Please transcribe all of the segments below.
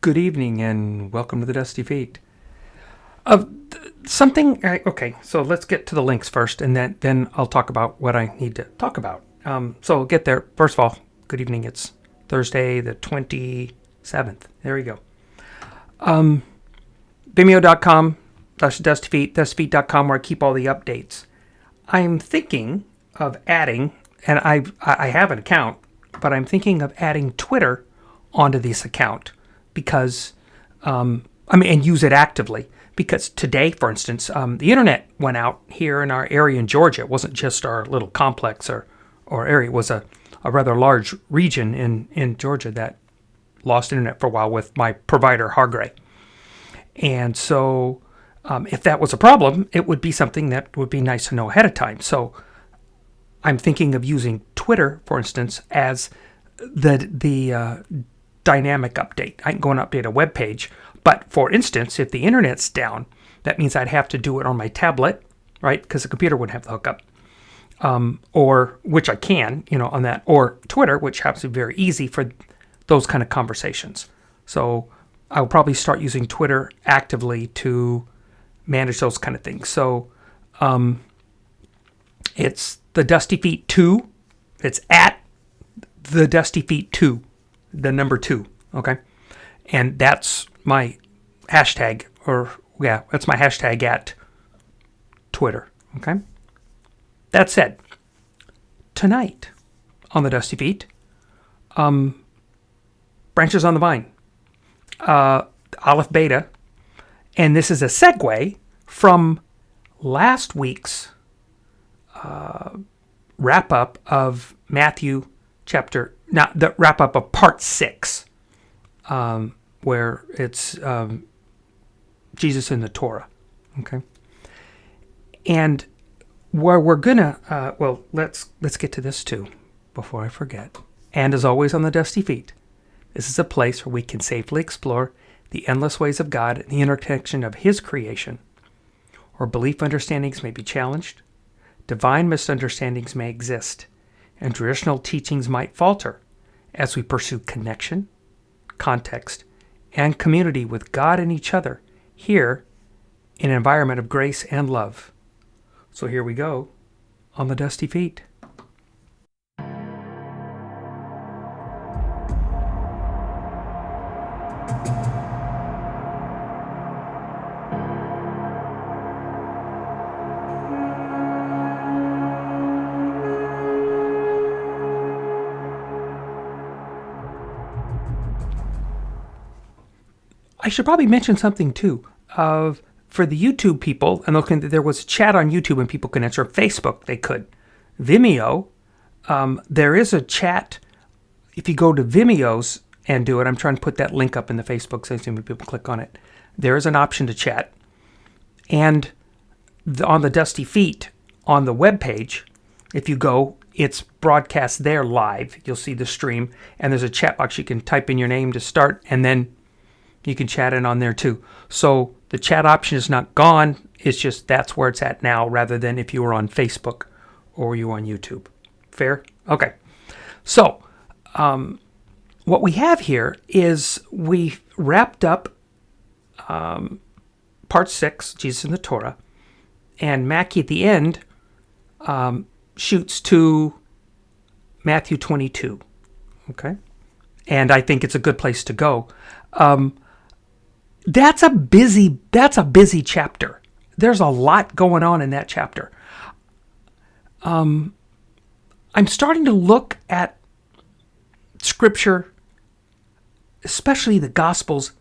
Good evening and welcome to the Dusty Feet. Okay, so let's get to the links first and then I'll talk about what I need to talk about. So we'll get there. First of all, good evening. It's Thursday the 27th. There we go. Vimeo.com, TheDustyFeet, TheDustyFeet.com, where I keep all the updates. I'm thinking of adding, and I have an account, but I'm thinking of adding Twitter onto this account because, and use it actively. Because today, for instance, the internet went out here in our area in Georgia. It wasn't just our little complex or area. It was a rather large region in Georgia that lost internet for a while with my provider, Hargray. And so if that was a problem, it would be something that would be nice to know ahead of time. So I'm thinking of using Twitter, for instance, as the dynamic update. I can go and update a web page. But for instance, if the internet's down, that means I'd have to do it on my tablet, right? Because the computer wouldn't have the hookup. Or, which I can, on that. Or Twitter, which happens to be very easy for those kind of conversations. So I'll probably start using Twitter actively to manage those kind of things. So it's the Dusty Feet 2. It's at the Dusty Feet 2, the number 2. Okay, and that's my hashtag, that's my hashtag at Twitter. Okay. That said, tonight on the Dusty Feet, Branches on the Vine, AlephBeta, and this is a segue from last week's wrap up of Matthew chapter, not the wrap up of part 6, where it's Jesus in the Torah. Okay, and where we're gonna let's get to this too before I forget. And as always on the Dusty Feet, this is a place where we can safely explore the endless ways of God and the interconnection of His creation. Or belief understandings may be challenged, divine misunderstandings may exist, and traditional teachings might falter as we pursue connection, context, and community with God and each other here in an environment of grace and love. So here we go on the Dusty Feet. I should probably mention something too. For the YouTube people, and there was a chat on YouTube and people can answer. Facebook, they could. Vimeo, there is a chat. If you go to Vimeo's and do it, I'm trying to put that link up in the Facebook so many people click on it. There is an option to chat. And on the Dusty Feet, on the web page, if you go, it's broadcast there live. You'll see the stream. And there's a chat box. You can type in your name to start, and then you can chat in on there too. So the chat option is not gone. It's just that's where it's at now rather than if you were on Facebook or you were on YouTube. Fair? Okay. So what we have here is we wrapped up part 6, Jesus in the Torah, and Mackie at the end shoots to Matthew 22. Okay? And I think it's a good place to go. That's a busy chapter. There's a lot going on in that chapter. I'm starting to look at Scripture, especially the Gospels,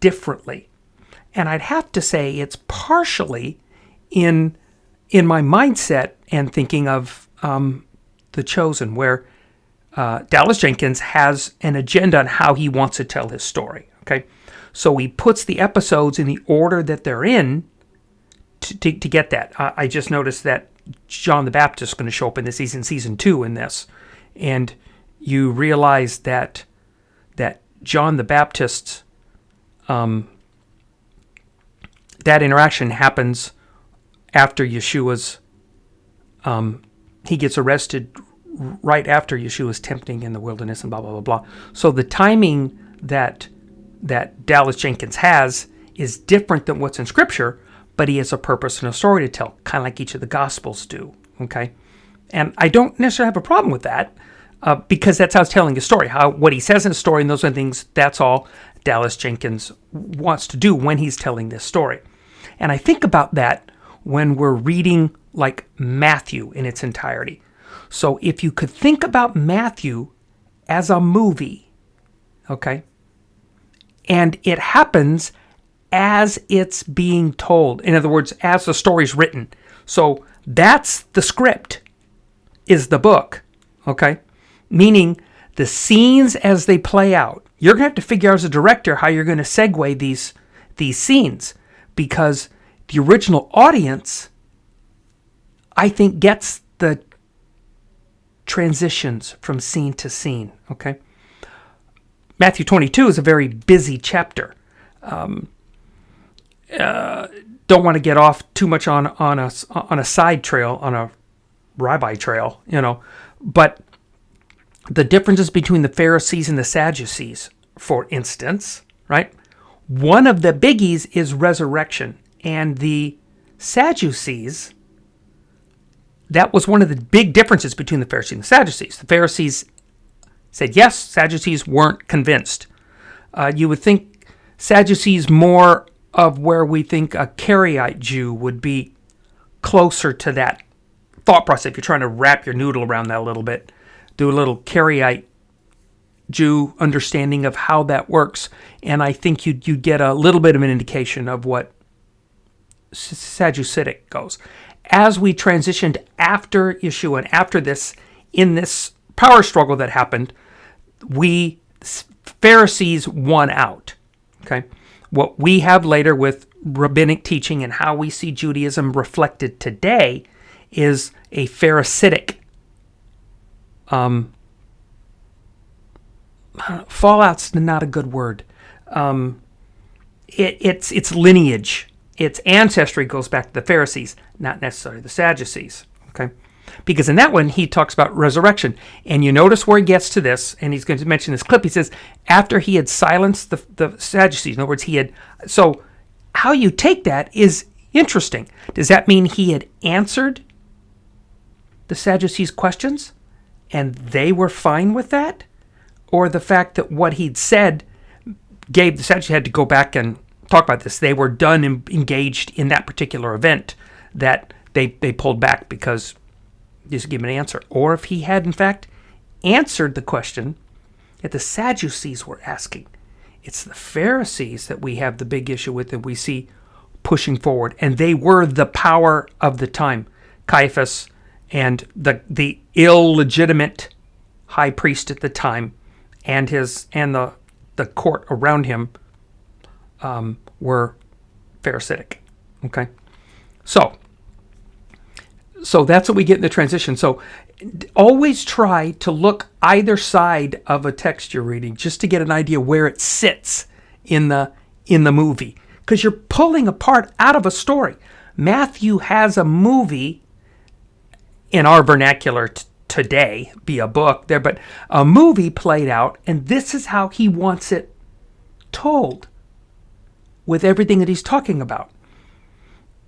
differently. And I'd have to say it's partially in my mindset and thinking of The Chosen, where Dallas Jenkins has an agenda on how he wants to tell his story. Okay, so he puts the episodes in the order that they're in to get that. I just noticed that John the Baptist is going to show up in this season 2 in this, and you realize that John the Baptist's that interaction happens after Yeshua's he gets arrested right after Yeshua's tempting in the wilderness and blah blah blah blah. So the timing that that Dallas Jenkins has is different than what's in Scripture, but he has a purpose and a story to tell, kind of like each of the Gospels do, okay? And I don't necessarily have a problem with that, because that's how he's telling his story. What he says in his story and those other things, that's all Dallas Jenkins wants to do when he's telling this story. And I think about that when we're reading like Matthew in its entirety. So if you could think about Matthew as a movie, okay, and it happens as it's being told. In other words, as the story's written. So that's the script, is the book, okay? Meaning the scenes as they play out. You're going to have to figure out as a director how you're going to segue these scenes, because the original audience, I think, gets the transitions from scene to scene, okay? Matthew 22 is a very busy chapter. Don't want to get off too much on a side trail, on a Rabbi trail, but the differences between the Pharisees and the Sadducees, for instance, right? One of the biggies is resurrection, and the Sadducees, that was one of the big differences between the Pharisees and the Sadducees. The Pharisees said yes, Sadducees weren't convinced. You would think Sadducees more of where we think a Karaite Jew would be, closer to that thought process. If you're trying to wrap your noodle around that a little bit, do a little Karaite Jew understanding of how that works, and I think you'd get a little bit of an indication of what Sadduceitic goes. As we transitioned after Yeshua and after this, in this power struggle that happened, we Pharisees won out. Okay, what we have later with rabbinic teaching and how we see Judaism reflected today is a Pharisaic fallout's not a good word. Its lineage, its ancestry goes back to the Pharisees, not necessarily the Sadducees. Okay, because in that one he talks about resurrection, and you notice where he gets to this, and he's going to mention this clip. He says after he had silenced the Sadducees. In other words, he had. So how you take that is interesting. Does that mean he had answered the Sadducees' questions, and they were fine with that? Or the fact that what he'd said gave the Sadducees had to go back and talk about this. They were done and engaged in that particular event, that they pulled back because just give an answer. Or if he had, in fact, answered the question that the Sadducees were asking. It's the Pharisees that we have the big issue with, and we see pushing forward. And they were the power of the time. Caiaphas and the illegitimate high priest at the time, and the court around him were Pharisaic. Okay, so that's what we get in the transition. So always try to look either side of a text you're reading just to get an idea where it sits in the movie, because you're pulling a part out of a story. Matthew has a movie, in our vernacular today, be a book there, but a movie played out, and this is how he wants it told with everything that he's talking about.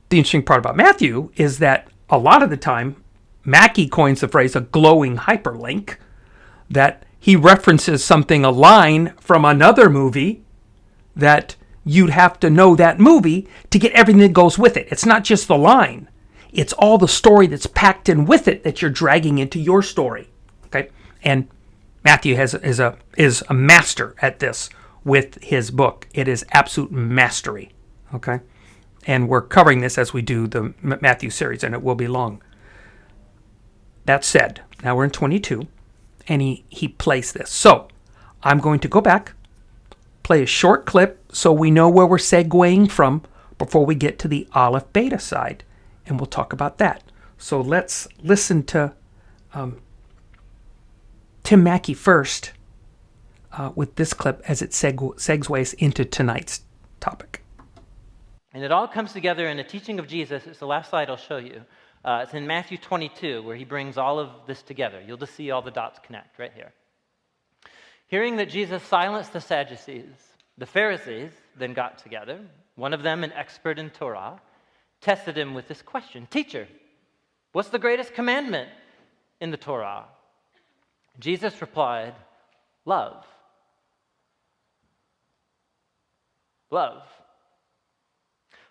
The interesting part about Matthew is that a lot of the time, Mackey coins the phrase a glowing hyperlink, that he references something, a line from another movie, that you'd have to know that movie to get everything that goes with it. It's not just the line. It's all the story that's packed in with it that you're dragging into your story. Okay? And Matthew is a master at this with his book. It is absolute mastery. Okay? And we're covering this as we do the Matthew series, and it will be long. That said, now we're in 22, and he plays this. So I'm going to go back, play a short clip so we know where we're segueing from before we get to the AlephBeta side, and we'll talk about that. So let's listen to Tim Mackey first with this clip as it segues into tonight's topic. And it all comes together in a teaching of Jesus. It's the last slide I'll show you. It's in Matthew 22, where he brings all of this together. You'll just see all the dots connect right here. Hearing that Jesus silenced the Sadducees, The Pharisees then got together, one of them an expert in Torah, tested him with this question: Teacher, what's the greatest commandment in the Torah? Jesus replied, love. Love.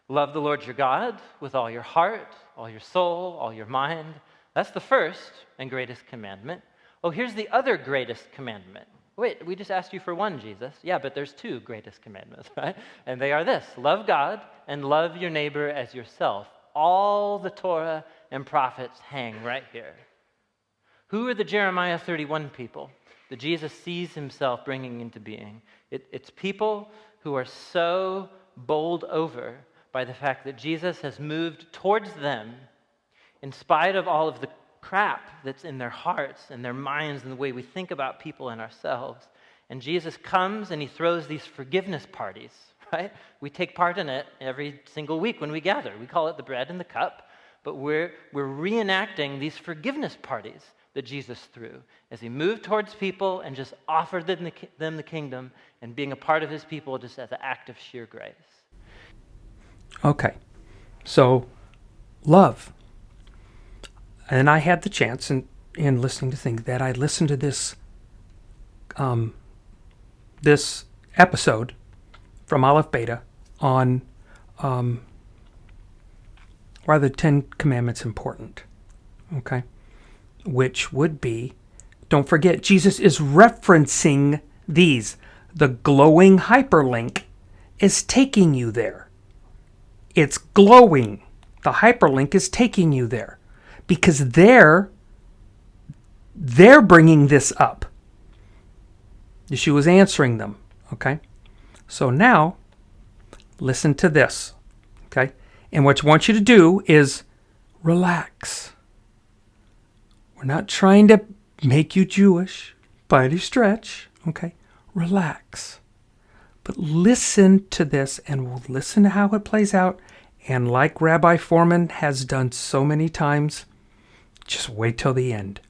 Love the Lord your God with all your heart, all your soul, all your mind. That's the first and greatest commandment. Oh, here's the other greatest commandment. Wait, we just asked you for one, Jesus. Yeah, but there's two greatest commandments, right? And they are this: love God and love your neighbor as yourself. All the Torah and prophets hang right here. Who are the Jeremiah 31 people that Jesus sees himself bringing into being? It's people who are so bowled over by the fact that Jesus has moved towards them in spite of all of the crap that's in their hearts and their minds and the way we think about people and ourselves. And Jesus comes and he throws these forgiveness parties, right? We take part in it every single week when we gather. We call it the bread and the cup, but we're reenacting these forgiveness parties that Jesus threw as he moved towards people and just offered them the kingdom and being a part of his people just as an act of sheer grace. Okay, so love. And I had the chance in listening to things that I listened to this this episode from AlephBeta on why are the 10 Commandments important, okay? Which would be, don't forget, Jesus is referencing these. The glowing hyperlink is taking you there. It's glowing. The hyperlink is taking you there because they're bringing this up. Yeshua's answering them, okay? So now, listen to this, okay? And what I want you to do is relax. We're not trying to make you Jewish by any stretch, okay? Relax. But listen to this and we'll listen to how it plays out. And like Rabbi Fohrman has done so many times, just wait till the end,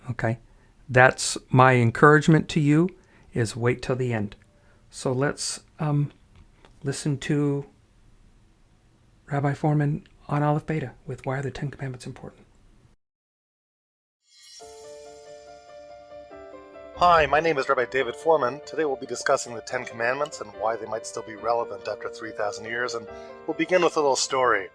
okay? That's my encouragement to you, is wait till the end. So let's listen to Rabbi Fohrman on AlephBeta with Why Are the 10 Commandments Important? Hi, my name is Rabbi David Fohrman. Today we'll be discussing the 10 Commandments and why they might still be relevant after 3,000 years, and we'll begin with a little story.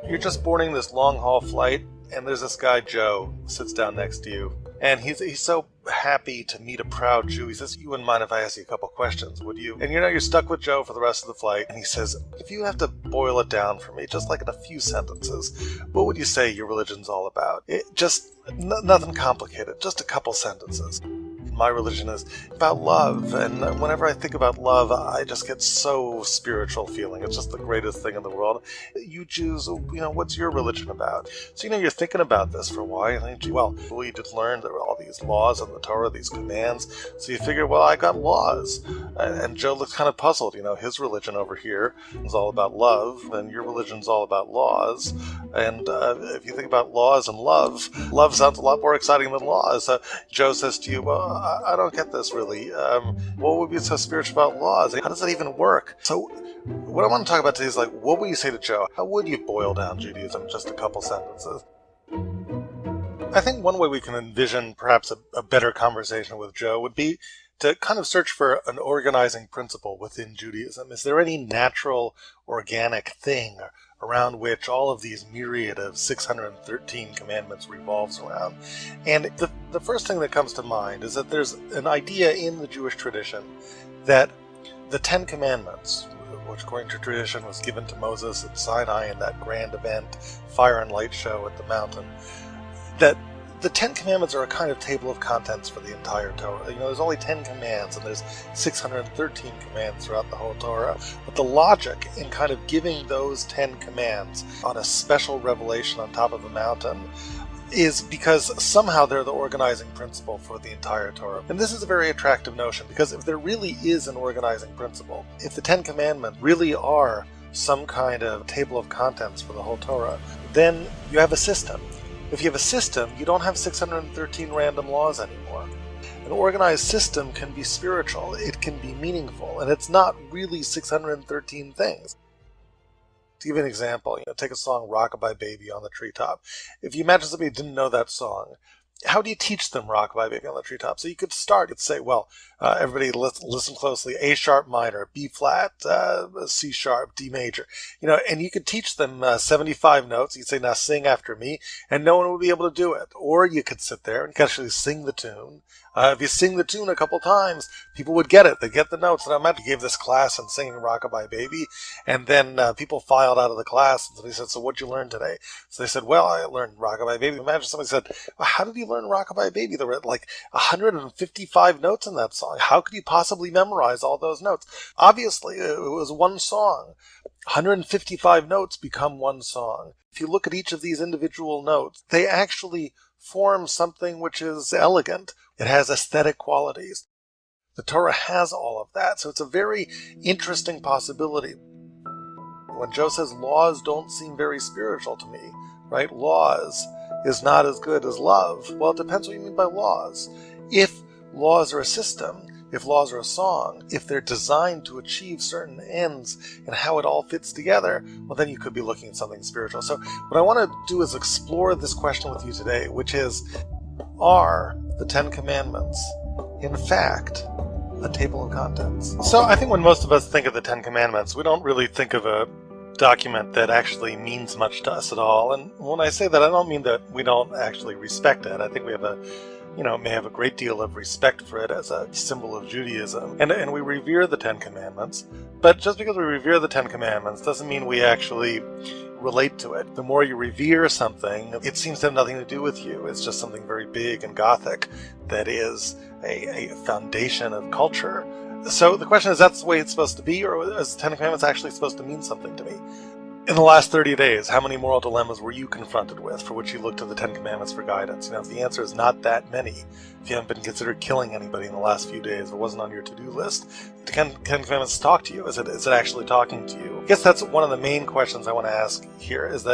You're just boarding this long-haul flight, and there's this guy, Joe, who sits down next to you. And he's so happy to meet a proud Jew. He says, you wouldn't mind if I asked you a couple questions, would you? And you're stuck with Joe for the rest of the flight. And he says, if you have to boil it down for me, just like in a few sentences, what would you say your religion's all about? Nothing complicated, just a couple sentences. My religion is about love, and whenever I think about love, I just get so spiritual feeling. It's just the greatest thing in the world. You Jews, what's your religion about? So, you're thinking about this for a while, and we just learned there were all these laws in the Torah, these commands, so you figure, well, I got laws. And Joe looks kind of puzzled. His religion over here is all about love, and your religion's all about laws. And if you think about laws and love sounds a lot more exciting than laws. Joe says to you, well, I don't get this really. What would be so spiritual about laws? How does that even work? So what I want to talk about today is what would you say to Joe? How would you boil down Judaism in just a couple sentences? I think one way we can envision perhaps a better conversation with Joe would be to kind of search for an organizing principle within Judaism. Is there any natural, organic thing around which all of these myriad of 613 commandments revolves around? And the first thing that comes to mind is that there's an idea in the Jewish tradition that the 10 Commandments, which according to tradition was given to Moses at Sinai in that grand event, fire and light show at the mountain, that the 10 Commandments are a kind of table of contents for the entire Torah. There's only 10 commands, and there's 613 commands throughout the whole Torah. But the logic in kind of giving those 10 commands on a special revelation on top of a mountain is because somehow they're the organizing principle for the entire Torah. And this is a very attractive notion, because if there really is an organizing principle, if the 10 Commandments really are some kind of table of contents for the whole Torah, then you have a system. If you have a system, you don't have 613 random laws anymore. An organized system can be spiritual, it can be meaningful, and it's not really 613 things. To give you an example, take a song, Rockabye Baby on the Treetop. If you imagine somebody who didn't know that song, how do you teach them Rockabye Baby on the Treetop? So you could start, you'd say, well, everybody listen closely, A sharp minor, B flat, C sharp, D major, and you could teach them 75 notes. You'd say, now sing after me, and no one would be able to do it. Or you could sit there and actually sing the tune. If you sing the tune a couple times, people would get it. They'd get the notes. And I might give this class on singing Rockabye Baby, and then people filed out of the class, and they said, so what'd you learn today? So they said, well, I learned Rockabye Baby. Imagine somebody said, well, how did you learn Rockabye Baby? There were like 155 notes in that song. How could you possibly memorize all those notes? Obviously, it was one song. 155 notes become one song. If you look at each of these individual notes, they actually form something which is elegant. It has aesthetic qualities. The Torah has all of that, so it's a very interesting possibility. When Joe says laws don't seem very spiritual to me, right? Laws is not as good as love. Well, it depends what you mean by laws. If laws are a system, if laws are a song, if they're designed to achieve certain ends and how it all fits together, well, then you could be looking at something spiritual. So what I want to do is explore this question with you today, which is, are the Ten Commandments, in fact, a table of contents? So I think when most of us think of the Ten Commandments, we don't really think of a document that actually means much to us at all. And when I say that, I don't mean that we don't actually respect it. I think we have may have a great deal of respect for it as a symbol of Judaism. And we revere the Ten Commandments. But just because we revere the Ten Commandments doesn't mean we actually relate to it. The more you revere something, it seems to have nothing to do with you. It's just something very big and Gothic that is a foundation of culture. So the question is, that's the way it's supposed to be, or is the Ten Commandments actually supposed to mean something to me? In the last 30 days, how many moral dilemmas were you confronted with for which you looked to the Ten Commandments for guidance? The answer is not that many. If you haven't been considered killing anybody in the last few days or wasn't on your to-do list, the Ten Commandments talk to you. Is it actually talking to you? I guess that's one of the main questions I want to ask here, is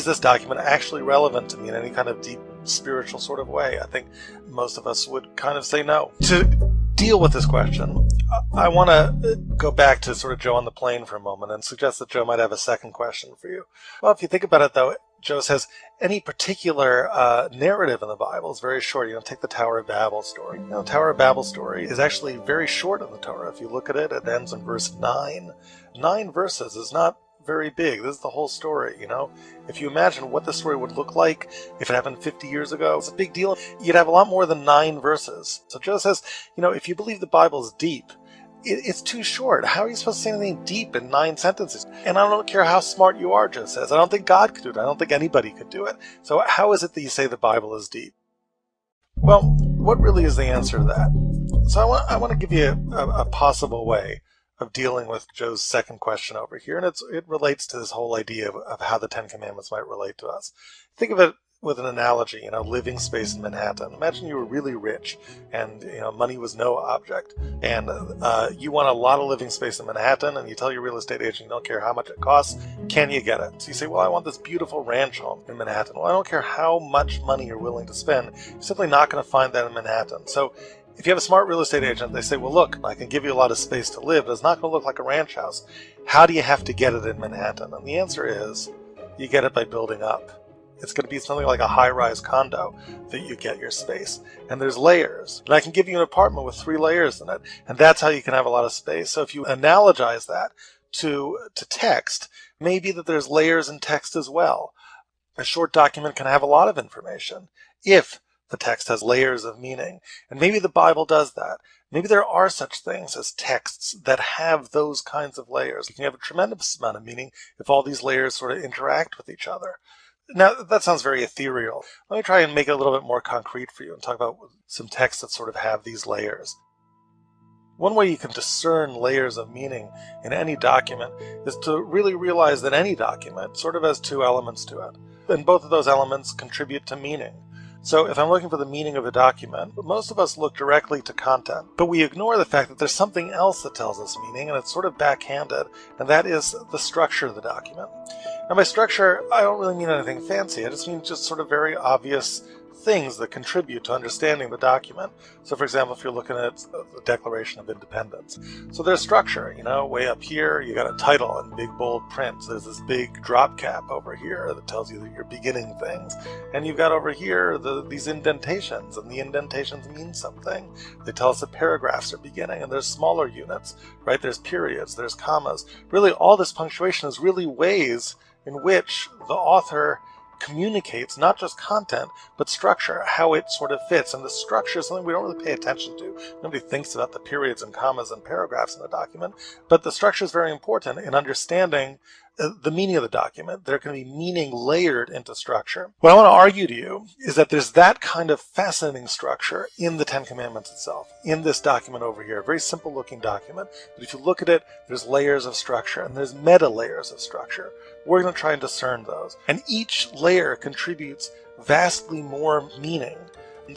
this document actually relevant to me in any kind of deep spiritual sort of way? I think most of us would kind of say no. To deal with this question, I want to go back to sort of Joe on the plane for a moment and suggest that Joe might have a second question for you. Well, if you think about it, though, Joe says any particular narrative in the Bible is very short. Take the Tower of Babel story. Tower of Babel story is actually very short in the Torah. If you look at it, it ends in verse 9. 9 verses is not very big. This is the whole story, If you imagine what the story would look like if it happened 50 years ago, it's a big deal. You'd have a lot more than 9 verses. So Joe says, if you believe the Bible is deep, it's too short. How are you supposed to say anything deep in 9 sentences? And I don't care how smart you are, Joe says. I don't think God could do it. I don't think anybody could do it. So how is it that you say the Bible is deep? Well, what really is the answer to that? So I want to give you a possible way of dealing with Joe's second question over here, and it relates to this whole idea of how the Ten Commandments might relate to us. Think of it with an analogy, living space in Manhattan. Imagine you were really rich and, money was no object, and you want a lot of living space in Manhattan, and you tell your real estate agent you don't care how much it costs, can you get it? So you say, well, I want this beautiful ranch home in Manhattan. Well, I don't care how much money you're willing to spend, you're simply not going to find that in Manhattan. So if you have a smart real estate agent, they say, well, look, I can give you a lot of space to live, but it's not going to look like a ranch house. How do you have to get it in Manhattan? And the answer is, you get it by building up. It's going to be something like a high-rise condo that you get your space. And there's layers. And I can give you an apartment with 3 layers in it. And that's how you can have a lot of space. So if you analogize that to text, maybe that there's layers in text as well. A short document can have a lot of information if the text has layers of meaning. And maybe the Bible does that. Maybe there are such things as texts that have those kinds of layers. You can have a tremendous amount of meaning if all these layers sort of interact with each other. Now, that sounds very ethereal. Let me try and make it a little bit more concrete for you and talk about some texts that sort of have these layers. One way you can discern layers of meaning in any document is to really realize that any document sort of has 2 elements to it. And both of those elements contribute to meaning. So if I'm looking for the meaning of a document, most of us look directly to content, but we ignore the fact that there's something else that tells us meaning, and it's sort of backhanded, and that is the structure of the document. Now by structure, I don't really mean anything fancy. I just mean just sort of very obvious things that contribute to understanding the document. So for example, if you're looking at the Declaration of Independence, so there's structure, way up here you got a title in big bold print. So there's this big drop cap over here that tells you that you're beginning things, and you've got over here these indentations, and the indentations mean something. They tell us that paragraphs are beginning, and there's smaller units, right? There's periods, there's commas. Really all this punctuation is really ways in which the author communicates not just content, but structure, how it sort of fits. And the structure is something we don't really pay attention to. Nobody thinks about the periods and commas and paragraphs in a document, but the structure is very important in understanding the meaning of the document. There can be meaning layered into structure. What I want to argue to you is that there's that kind of fascinating structure in the Ten Commandments itself, in this document over here, a very simple looking document, but if you look at it, there's layers of structure and there's meta layers of structure. We're going to try and discern those, and each layer contributes vastly more meaning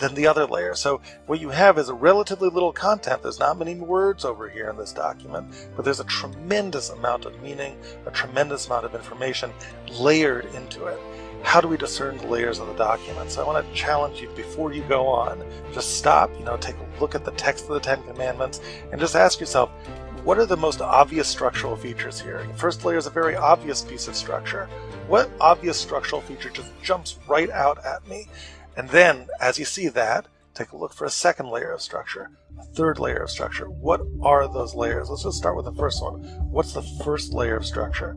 than the other layer. So what you have is a relatively little content. There's not many words over here in this document, but there's a tremendous amount of meaning, a tremendous amount of information layered into it. How do we discern the layers of the document? So I want to challenge you, before you go on, just stop, take a look at the text of the Ten Commandments and just ask yourself, what are the most obvious structural features here? The first layer is a very obvious piece of structure. What obvious structural feature just jumps right out at me? And then, as you see that, take a look for a second layer of structure, a third layer of structure. What are those layers? Let's just start with the first one. What's the first layer of structure?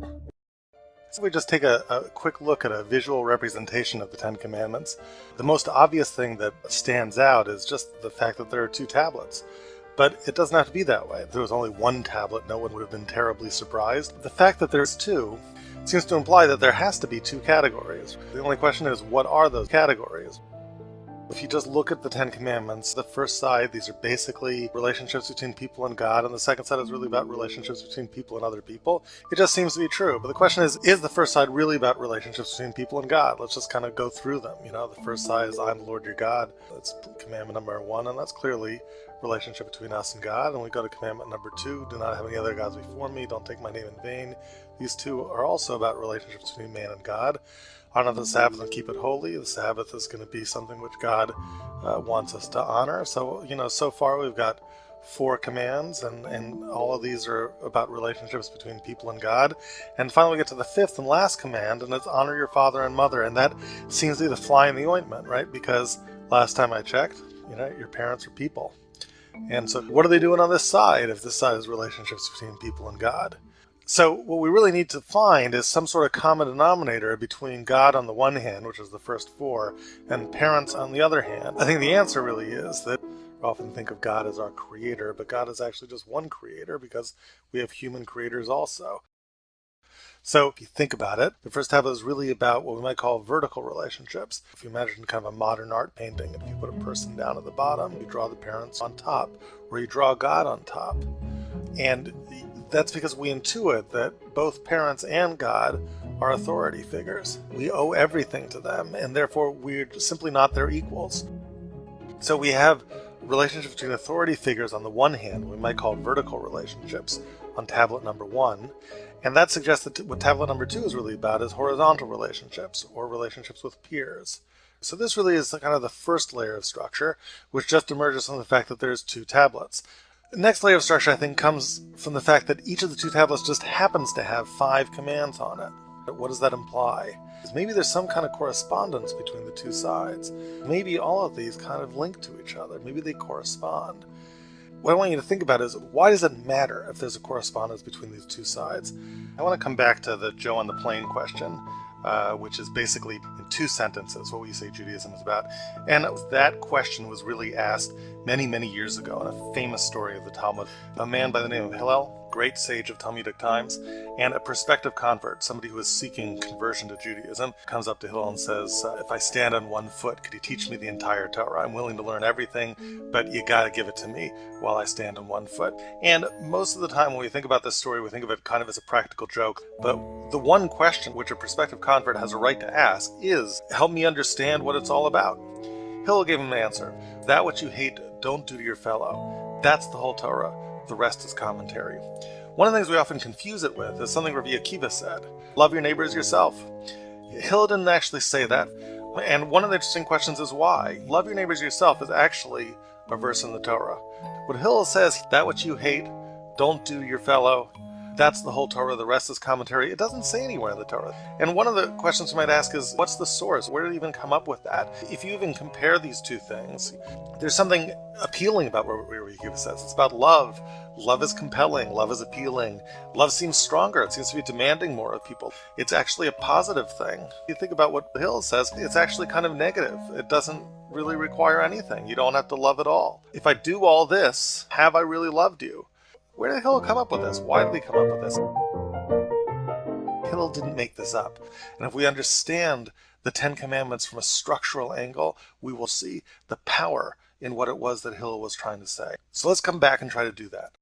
So we just take a quick look at a visual representation of the Ten Commandments. The most obvious thing that stands out is just the fact that there are 2 tablets. But it doesn't have to be that way. If there was only 1 tablet, no one would have been terribly surprised. The fact that there's 2 seems to imply that there has to be 2 categories. The only question is, what are those categories? If you just look at the Ten Commandments, the first side, these are basically relationships between people and God, and the second side is really about relationships between people and other people. It just seems to be true. But the question is the first side really about relationships between people and God? Let's just kind of go through them. The first side is, I'm the Lord your God. That's commandment number 1, and that's clearly relationship between us and God. And we go to commandment number 2, do not have any other gods before me, don't take my name in vain. These 2 are also about relationships between man and God. Honor the Sabbath and keep it holy. The Sabbath is going to be something which God wants us to honor. So, so far we've got 4 commands, and all of these are about relationships between people and God. And finally we get to the 5th and last command, and it's honor your father and mother. And that seems to be the fly in the ointment, right? Because last time I checked, your parents are people. And so what are they doing on this side if this side is relationships between people and God? So what we really need to find is some sort of common denominator between God on the one hand, which is the first 4, and parents on the other hand. I think the answer really is that we often think of God as our creator, but God is actually just one creator because we have human creators also. So if you think about it, the first tablet is really about what we might call vertical relationships. If you imagine kind of a modern art painting, if you put a person down at the bottom, you draw the parents on top, or you draw God on top. And that's because we intuit that both parents and God are authority figures. We owe everything to them, and therefore we're simply not their equals. So we have relationships between authority figures on the one hand, we might call vertical relationships, on tablet number 1. And that suggests that what tablet number 2 is really about is horizontal relationships, or relationships with peers. So this really is kind of the first layer of structure, which just emerges from the fact that there's 2 tablets. The next layer of structure, I think, comes from the fact that each of the 2 tablets just happens to have 5 commands on it. What does that imply? Maybe there's some kind of correspondence between the 2 sides. Maybe all of these kind of link to each other. Maybe they correspond. What I want you to think about is, why does it matter if there's a correspondence between these 2 sides? I want to come back to the Joe on the plane question, which is basically in 2 sentences what we say Judaism is about. And that question was really asked many, many years ago in a famous story of the Talmud. A man by the name of Hillel, great sage of Talmudic times, and a prospective convert, somebody who is seeking conversion to Judaism, comes up to Hillel and says, if I stand on 1 foot, could you teach me the entire Torah? I'm willing to learn everything, but you gotta give it to me while I stand on 1 foot. And most of the time when we think about this story, we think of it kind of as a practical joke, but the one question which a prospective convert has a right to ask is, help me understand what it's all about. Hillel gave him an answer. That which you hate, don't do to your fellow. That's the whole Torah. The rest is commentary. One of the things we often confuse it with is something Rabbi Akiva said. Love your neighbor as yourself. Hillel didn't actually say that. And one of the interesting questions is why. Love your neighbors yourself is actually a verse in the Torah. What Hillel says, that which you hate, don't do your fellow. That's the whole Torah. The rest is commentary. It doesn't say anywhere in the Torah. And one of the questions you might ask is, what's the source? Where did it even come up with that? If you even compare these two things, there's something appealing about what Rabbi says. It's about love. Love is compelling. Love is appealing. Love seems stronger. It seems to be demanding more of people. It's actually a positive thing. You think about what Hillel says, it's actually kind of negative. It doesn't really require anything. You don't have to love at all. If I do all this, have I really loved you? Where did Hillel come up with this? Why did he come up with this? Hillel didn't make this up. And if we understand the Ten Commandments from a structural angle, we will see the power in what it was that Hillel was trying to say. So let's come back and try to do that.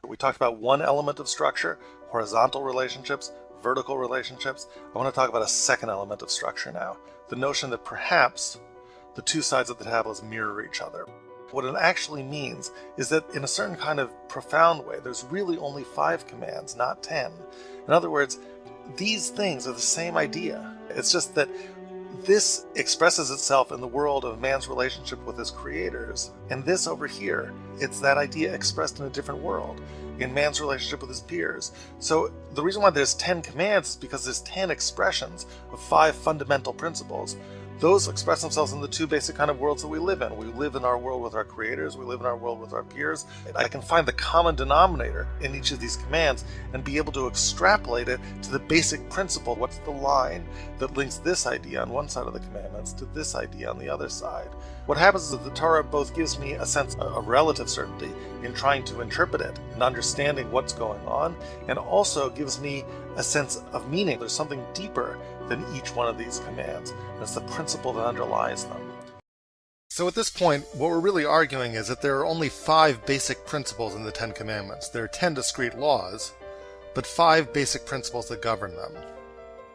We talked about one element of structure, horizontal relationships, vertical relationships. I want to talk about a second element of structure now. The notion that perhaps the two sides of the tablets mirror each other. What it actually means is that in a certain kind of profound way, there's really only 5 commands, not 10. In other words, these things are the same idea. It's just that this expresses itself in the world of man's relationship with his creators. And this over here, it's that idea expressed in a different world, in man's relationship with his peers. So the reason why there's 10 commands is because there's 10 expressions of 5 fundamental principles. Those express themselves in the 2 basic kind of worlds that we live in. We live in our world with our creators, we live in our world with our peers. I can find the common denominator in each of these commands and be able to extrapolate it to the basic principle. What's the line that links this idea on one side of the commandments to this idea on the other side? What happens is that the Torah both gives me a sense of relative certainty in trying to interpret it and understanding what's going on, and also gives me a sense of meaning. There's something deeper than each one of these commands. And it's the principle that underlies them. So at this point, what we're really arguing is that there are only 5 basic principles in the 10 Commandments. There are 10 discrete laws, but 5 basic principles that govern them.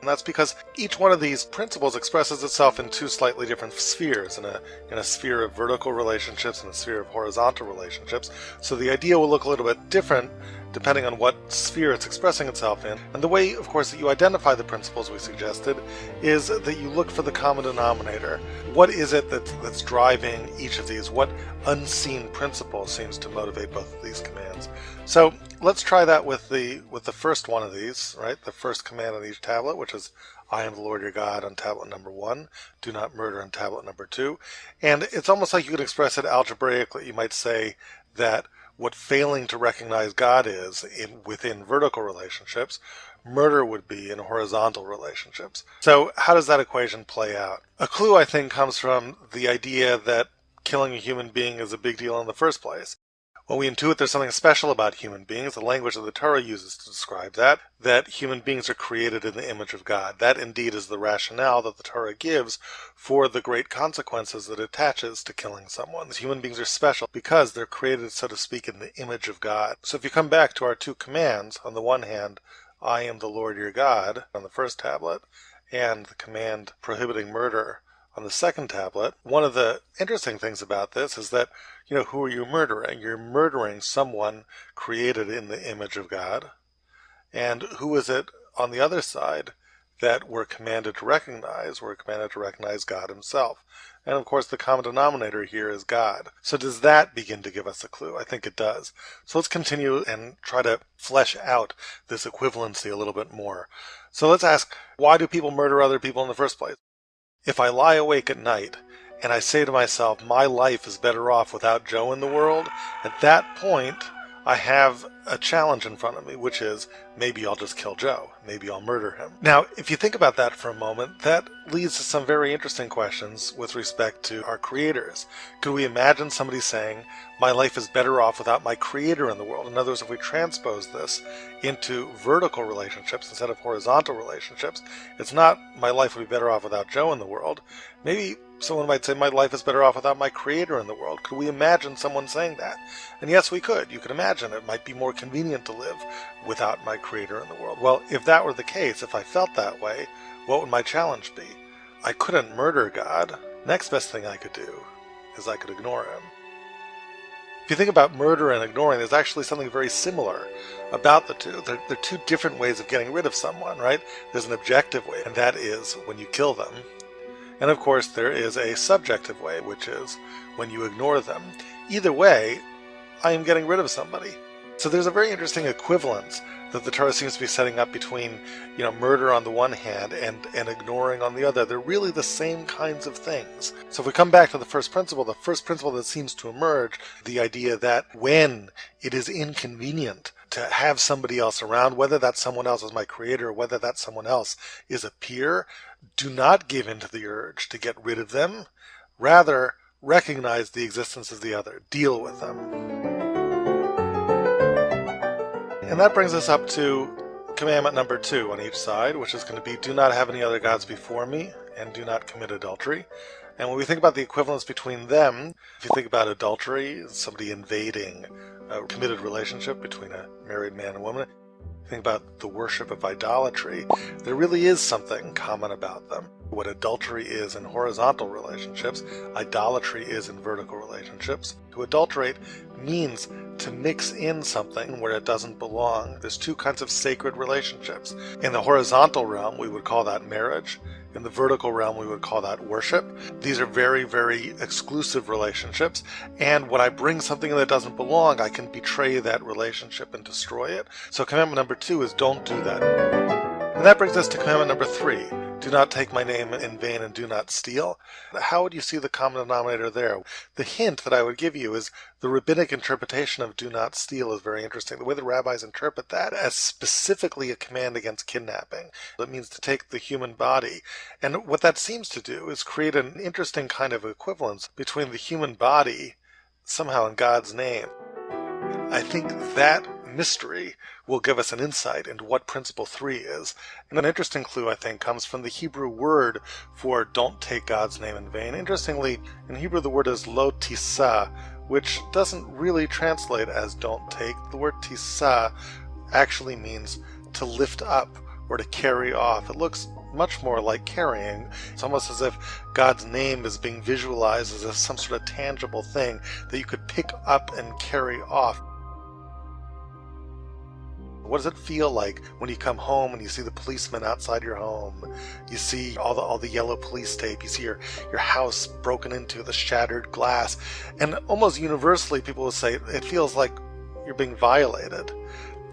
And that's because each one of these principles expresses itself in 2 slightly different spheres, in a sphere of vertical relationships and a sphere of horizontal relationships. So the idea will look a little bit different depending on what sphere it's expressing itself in. And the way, of course, that you identify the principles we suggested is that you look for the common denominator. What is it that's driving each of these? What unseen principle seems to motivate both of these commands? So let's try that with the first one of these, right? The first command on each tablet, which is I am the Lord your God on tablet number 1. Do not murder on tablet number 2. And it's almost like you could express it algebraically. You might say that what failing to recognize God is within vertical relationships, murder would be in horizontal relationships. So how does that equation play out? A clue, I think, comes from the idea that killing a human being is a big deal in the first place. When we intuit there's something special about human beings, the language that the Torah uses to describe that human beings are created in the image of God. That indeed is the rationale that the Torah gives for the great consequences that attaches to killing someone. Human beings are special because they're created, so to speak, in the image of God. So if you come back to our 2 commands, on the one hand, I am the Lord your God on the first tablet, and the command prohibiting murder on the second tablet, one of the interesting things about this is that, who are you murdering? You're murdering someone created in the image of God. And who is it on the other side that we're commanded to recognize? We're commanded to recognize God himself. And of course the common denominator here is God. So does that begin to give us a clue? I think it does. So let's continue and try to flesh out this equivalency a little bit more. So let's ask, why do people murder other people in the first place? If I lie awake at night and I say to myself, my life is better off without Joe in the world, at that point I have a challenge in front of me, which is maybe I'll just kill Joe. Maybe I'll murder him. Now, if you think about that for a moment, that leads to some very interesting questions with respect to our creators. Could we imagine somebody saying, my life is better off without my creator in the world? In other words, if we transpose this into vertical relationships instead of horizontal relationships, it's not my life would be better off without Joe in the world. Maybe someone might say my life is better off without my creator in the world. Could we imagine someone saying that? And yes, we could. You could imagine it might be more convenient to live without my creator in the world. Well, if that were the case, if I felt that way, what would my challenge be? I couldn't murder God. Next best thing I could do is I could ignore him. If you think about murder and ignoring, there's actually something very similar about the two. They're 2 different ways of getting rid of someone, right? There's an objective way, and that is when you kill them. And of course there is a subjective way, which is when you ignore them. Either way, I am getting rid of somebody. So there's a very interesting equivalence that the Torah seems to be setting up between, murder on the one hand and ignoring on the other. They're really the same kinds of things. So if we come back to the first principle that seems to emerge, the idea that when it is inconvenient to have somebody else around, whether that someone else is my creator or whether that someone else is a peer, do not give in to the urge to get rid of them. Rather, recognize the existence of the other. Deal with them. And that brings us up to commandment number 2 on each side, which is going to be, do not have any other gods before me, and do not commit adultery. And when we think about the equivalence between them, if you think about adultery, somebody invading a committed relationship between a married man and woman, think about the worship of idolatry, there really is something common about them. What adultery is in horizontal relationships, idolatry is in vertical relationships. To adulterate means to mix in something where it doesn't belong. There's two kinds of sacred relationships. In the horizontal realm, we would call that marriage. In the vertical realm, we would call that worship. These are very, very exclusive relationships. And when I bring something that doesn't belong, I can betray that relationship and destroy it. So commandment number 2 is don't do that. And that brings us to commandment number 3. Do not take my name in vain and do not steal. How would you see the common denominator there? The hint that I would give you is the rabbinic interpretation of do not steal is very interesting. The way the rabbis interpret that as specifically a command against kidnapping. It means to take the human body. And what that seems to do is create an interesting kind of equivalence between the human body, somehow in God's name. I think that mystery will give us an insight into what principle 3 is. And an interesting clue, I think, comes from the Hebrew word for don't take God's name in vain. Interestingly, in Hebrew the word is lo tisa, which doesn't really translate as don't take. The word tisa actually means to lift up or to carry off. It looks much more like carrying. It's almost as if God's name is being visualized as some sort of tangible thing that you could pick up and carry off. What does it feel like when you come home and you see the policeman outside your home? You see all the yellow police tape. You see your house broken into, the shattered glass. And almost universally people will say it feels like you're being violated.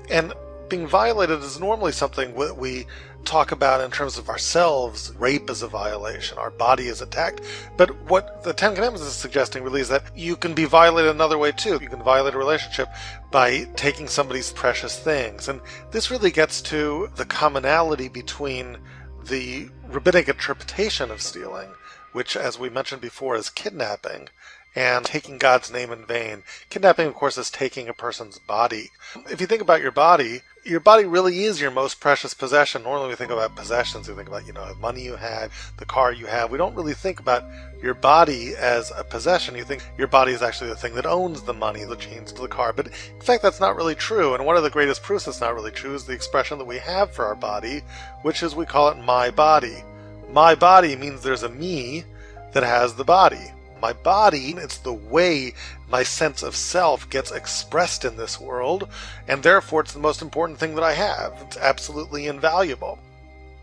And being violated is normally something that we talk about in terms of ourselves. Rape is a violation. Our body is attacked. But what the Ten Commandments is suggesting really is that you can be violated another way too. You can violate a relationship by taking somebody's precious things. And this really gets to the commonality between the rabbinic interpretation of stealing, which, as we mentioned before, is kidnapping, and taking God's name in vain. Kidnapping, of course, is taking a person's body. If you think about your body really is your most precious possession. Normally we think about possessions, we think about, the money you have, the car you have. We don't really think about your body as a possession. You think your body is actually the thing that owns the money, the chains to the car. But in fact, that's not really true. And one of the greatest proofs that's not really true is the expression that we have for our body, which is we call it my body. My body means there's a me that has the body. My body, it's the way my sense of self gets expressed in this world, and therefore it's the most important thing that I have. It's absolutely invaluable.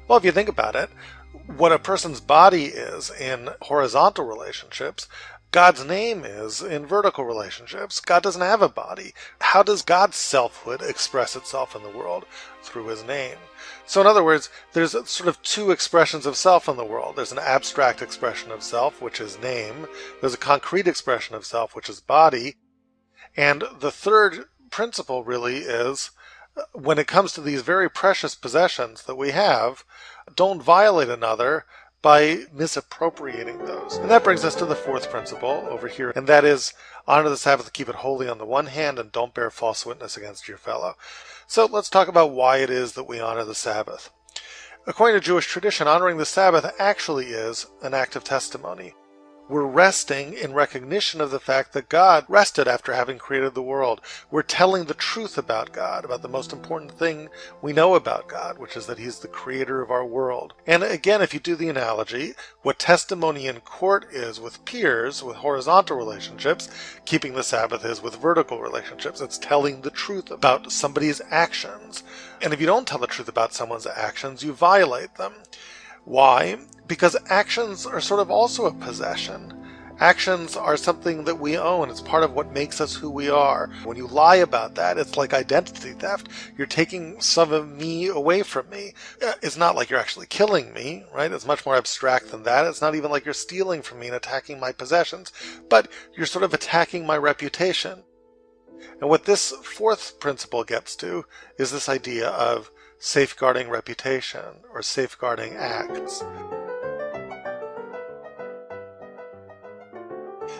Well, if you think about it, what a person's body is in horizontal relationships, God's name is in vertical relationships. God doesn't have a body. How does God's selfhood express itself in the world? Through his name. So in other words, there's sort of two expressions of self in the world. There's an abstract expression of self, which is name. There's a concrete expression of self, which is body. And the third principle really is, when it comes to these very precious possessions that we have, don't violate another by misappropriating those. And that brings us to the fourth principle over here, and that is honor the Sabbath, keep it holy on the one hand, and don't bear false witness against your fellow. So let's talk about why it is that we honor the Sabbath. According to Jewish tradition, honoring the Sabbath actually is an act of testimony. We're resting in recognition of the fact that God rested after having created the world. We're telling the truth about God, about the most important thing we know about God, which is that he's the creator of our world. And again, if you do the analogy, what testimony in court is with peers, with horizontal relationships, keeping the Sabbath is with vertical relationships. It's telling the truth about somebody's actions. And if you don't tell the truth about someone's actions, you violate them. Why? Because actions are sort of also a possession. Actions are something that we own. It's part of what makes us who we are. When you lie about that, it's like identity theft. You're taking some of me away from me. It's not like you're actually killing me, right? It's much more abstract than that. It's not even like you're stealing from me and attacking my possessions, but you're sort of attacking my reputation. And what this fourth principle gets to is this idea of safeguarding reputation or safeguarding acts.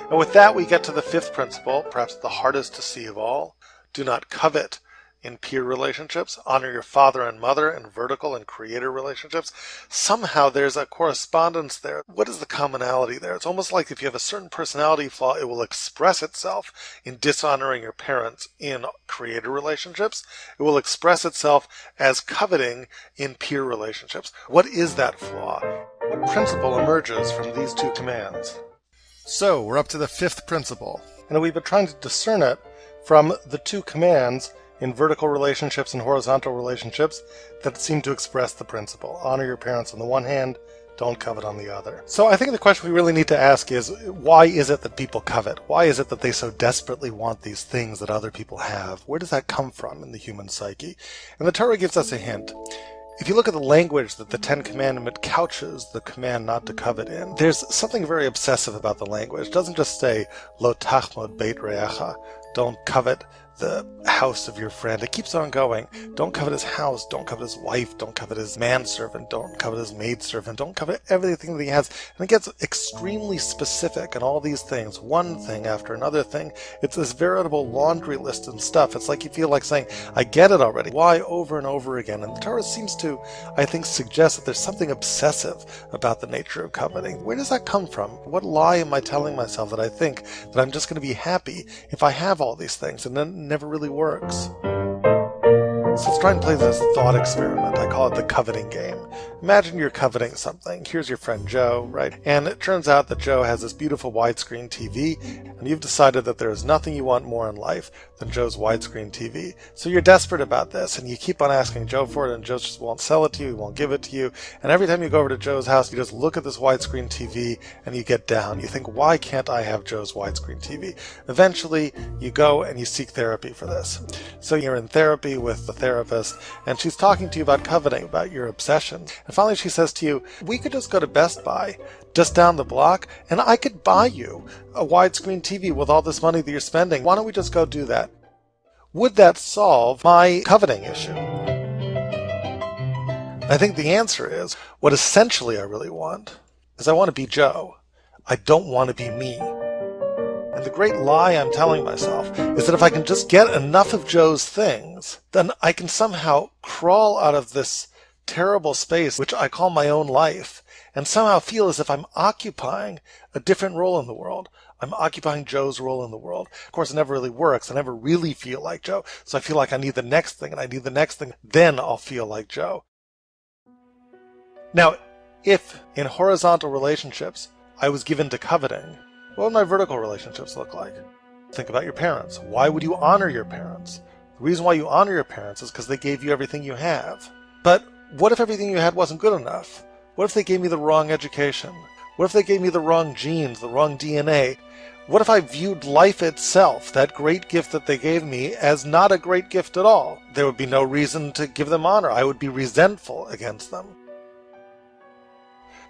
And with that, we get to the fifth principle, perhaps the hardest to see of all. Do not covet in peer relationships. Honor your father and mother in vertical and creator relationships. Somehow there's a correspondence there. What is the commonality there? It's almost like if you have a certain personality flaw, it will express itself in dishonoring your parents in creator relationships. It will express itself as coveting in peer relationships. What is that flaw? What principle emerges from these two commands? So, we're up to the fifth principle, and we've been trying to discern it from the two commands in vertical relationships and horizontal relationships that seem to express the principle. Honor your parents on the one hand, don't covet on the other. So I think the question we really need to ask is, why is it that people covet? Why is it that they so desperately want these things that other people have? Where does that come from in the human psyche? And the Torah gives us a hint. If you look at the language that the Ten Commandment couches the command not to covet in, there's something very obsessive about the language. It doesn't just say, lo tachmod beit re'echa, don't covet the house of your friend. It keeps on going. Don't covet his house, don't covet his wife, don't covet his manservant, don't covet his maidservant, don't covet everything that he has. And it gets extremely specific in all these things, one thing after another thing. It's this veritable laundry list and stuff. It's like you feel like saying, I get it already. Why over and over again? And the Torah seems to, I think, suggest that there's something obsessive about the nature of coveting. Where does that come from? What lie am I telling myself that I think that I'm just going to be happy if I have all these things? And then never really works. So let's try and play this thought experiment. I call it the coveting game. Imagine you're coveting something. Here's your friend Joe, right? And it turns out that Joe has this beautiful widescreen TV, and you've decided that there is nothing you want more in life than Joe's widescreen TV. So you're desperate about this, and you keep on asking Joe for it, and Joe just won't sell it to you, he won't give it to you. And every time you go over to Joe's house, you just look at this widescreen TV, and you get down. You think, why can't I have Joe's widescreen TV? Eventually, you go and you seek therapy for this. So you're in therapy with the therapist, and she's talking to you about coveting, about your obsession. And finally she says to you, we could just go to Best Buy, just down the block, and I could buy you a widescreen TV with all this money that you're spending. Why don't we just go do that? Would that solve my coveting issue? I think the answer is, what essentially I really want is I want to be Joe. I don't want to be me. And the great lie I'm telling myself is that if I can just get enough of Joe's things, then I can somehow crawl out of this terrible space, which I call my own life, and somehow feel as if I'm occupying a different role in the world. I'm occupying Joe's role in the world. Of course, it never really works. I never really feel like Joe. So I feel like I need the next thing, and I need the next thing. Then I'll feel like Joe. Now, if in horizontal relationships I was given to coveting, what would my vertical relationships look like? Think about your parents. Why would you honor your parents? The reason why you honor your parents is because they gave you everything you have. But what if everything you had wasn't good enough? What if they gave me the wrong education? What if they gave me the wrong genes, the wrong DNA? What if I viewed life itself, that great gift that they gave me, as not a great gift at all? There would be no reason to give them honor. I would be resentful against them.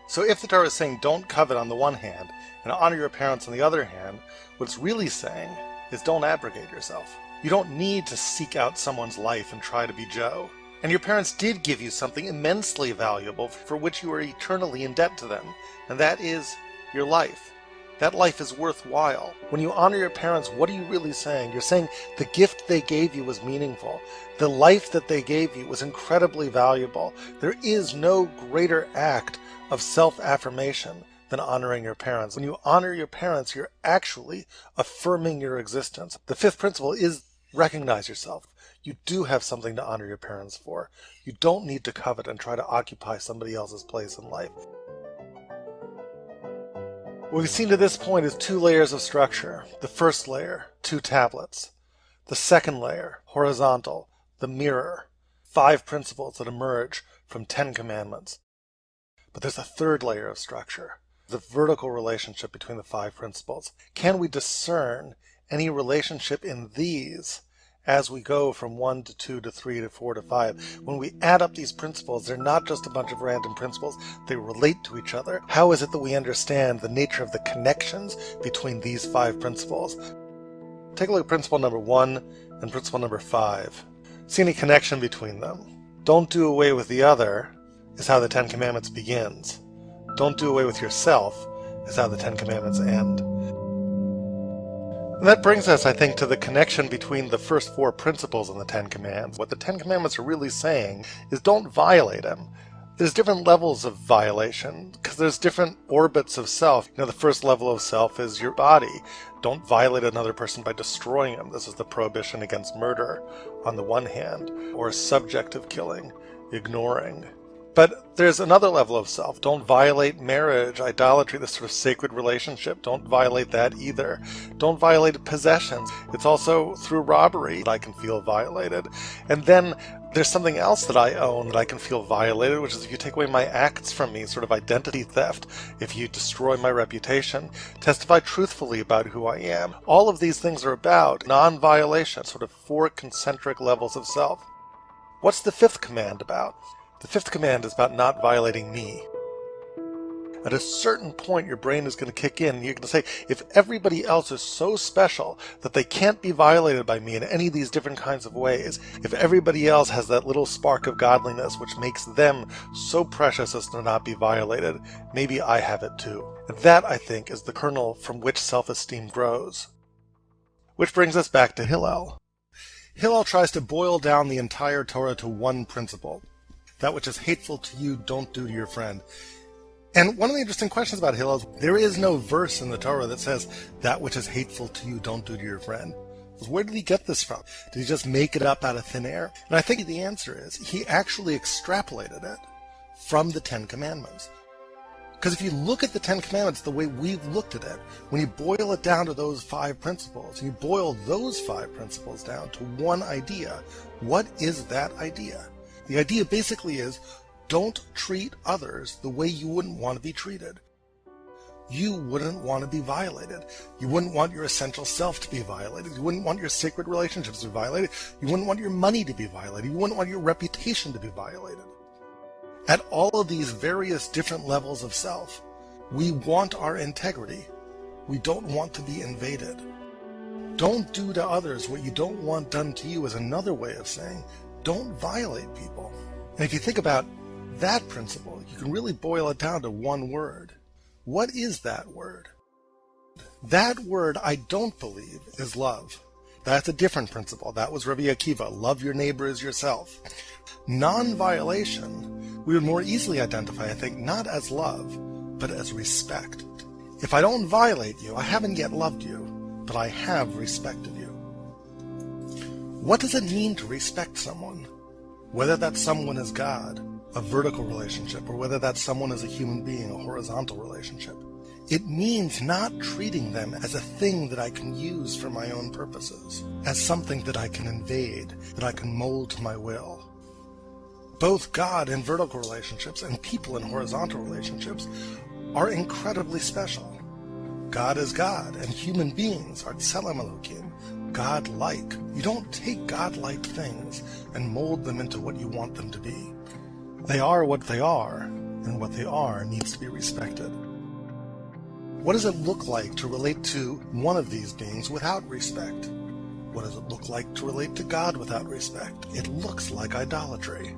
So if the Torah is saying don't covet on the one hand and honor your parents on the other hand, what it's really saying is don't abrogate yourself. You don't need to seek out someone's life and try to be Joe. And your parents did give you something immensely valuable for which you are eternally in debt to them, and that is your life. That life is worthwhile. When you honor your parents, what are you really saying? You're saying the gift they gave you was meaningful. The life that they gave you was incredibly valuable. There is no greater act of self-affirmation than honoring your parents. When you honor your parents, you're actually affirming your existence. The fifth principle is recognize yourself. You do have something to honor your parents for. You don't need to covet and try to occupy somebody else's place in life. What we've seen to this point is two layers of structure. The first layer, 2 tablets. The second layer, horizontal, the mirror. 5 principles that emerge from 10 commandments. But there's a third layer of structure, the vertical relationship between the 5 principles. Can we discern any relationship in these as we go from 1 to 2 to 3 to 4 to 5? When we add up these principles, they're not just a bunch of random principles, they relate to each other. How is it that we understand the nature of the connections between these 5 principles? Take a look at principle number 1 and principle number 5. See any connection between them? Don't do away with the other is how the 10 Commandments begins. Don't do away with yourself is how the 10 Commandments end. And that brings us, I think, to the connection between the first 4 principles in the 10 Commandments. What the 10 Commandments are really saying is don't violate them. There's different levels of violation, because there's different orbits of self. The first level of self is your body. Don't violate another person by destroying them. This is the prohibition against murder on the one hand, or subjective killing, ignoring. But there's another level of self. Don't violate marriage, idolatry, this sort of sacred relationship. Don't violate that either. Don't violate possessions. It's also through robbery that I can feel violated. And then there's something else that I own that I can feel violated, which is if you take away my acts from me, sort of identity theft, if you destroy my reputation, testify truthfully about who I am. All of these things are about non-violation, sort of 4 concentric levels of self. What's the 5th command about? The 5th command is about not violating me. At a certain point, your brain is going to kick in. You're going to say, if everybody else is so special that they can't be violated by me in any of these different kinds of ways, if everybody else has that little spark of godliness which makes them so precious as to not be violated, maybe I have it too. And that, I think, is the kernel from which self-esteem grows. Which brings us back to Hillel. Hillel tries to boil down the entire Torah to one principle. That which is hateful to you, don't do to your friend. And one of the interesting questions about Hillel is there is no verse in the Torah that says that which is hateful to you, don't do to your friend. Where did he get this from? Did he just make it up out of thin air? And I think the answer is he actually extrapolated it from the 10 Commandments. Because if you look at the 10 Commandments the way we've looked at it, when you boil it down to those 5 principles, and you boil those 5 principles down to one idea, what is that idea? The idea basically is, don't treat others the way you wouldn't want to be treated. You wouldn't want to be violated. You wouldn't want your essential self to be violated. You wouldn't want your sacred relationships to be violated. You wouldn't want your money to be violated. You wouldn't want your reputation to be violated. At all of these various different levels of self, we want our integrity. We don't want to be invaded. Don't do to others what you don't want done to you is another way of saying, don't violate people. And if you think about that principle, you can really boil it down to one word. What is that word? That word, I don't believe, is love. That's a different principle. That was Rabbi Akiva. Love your neighbor as yourself. Non-violation, we would more easily identify, I think, not as love, but as respect. If I don't violate you, I haven't yet loved you, but I have respected you. What does it mean to respect someone? Whether that someone is God, a vertical relationship, or whether that someone is a human being, a horizontal relationship. It means not treating them as a thing that I can use for my own purposes, as something that I can invade, that I can mold to my will. Both God in vertical relationships and people in horizontal relationships are incredibly special. God is God, and human beings are Tselem Elokim, God-like. You don't take God-like things and mold them into what you want them to be. They are what they are, and what they are needs to be respected. What does it look like to relate to one of these beings without respect? What does it look like to relate to God without respect? It looks like idolatry.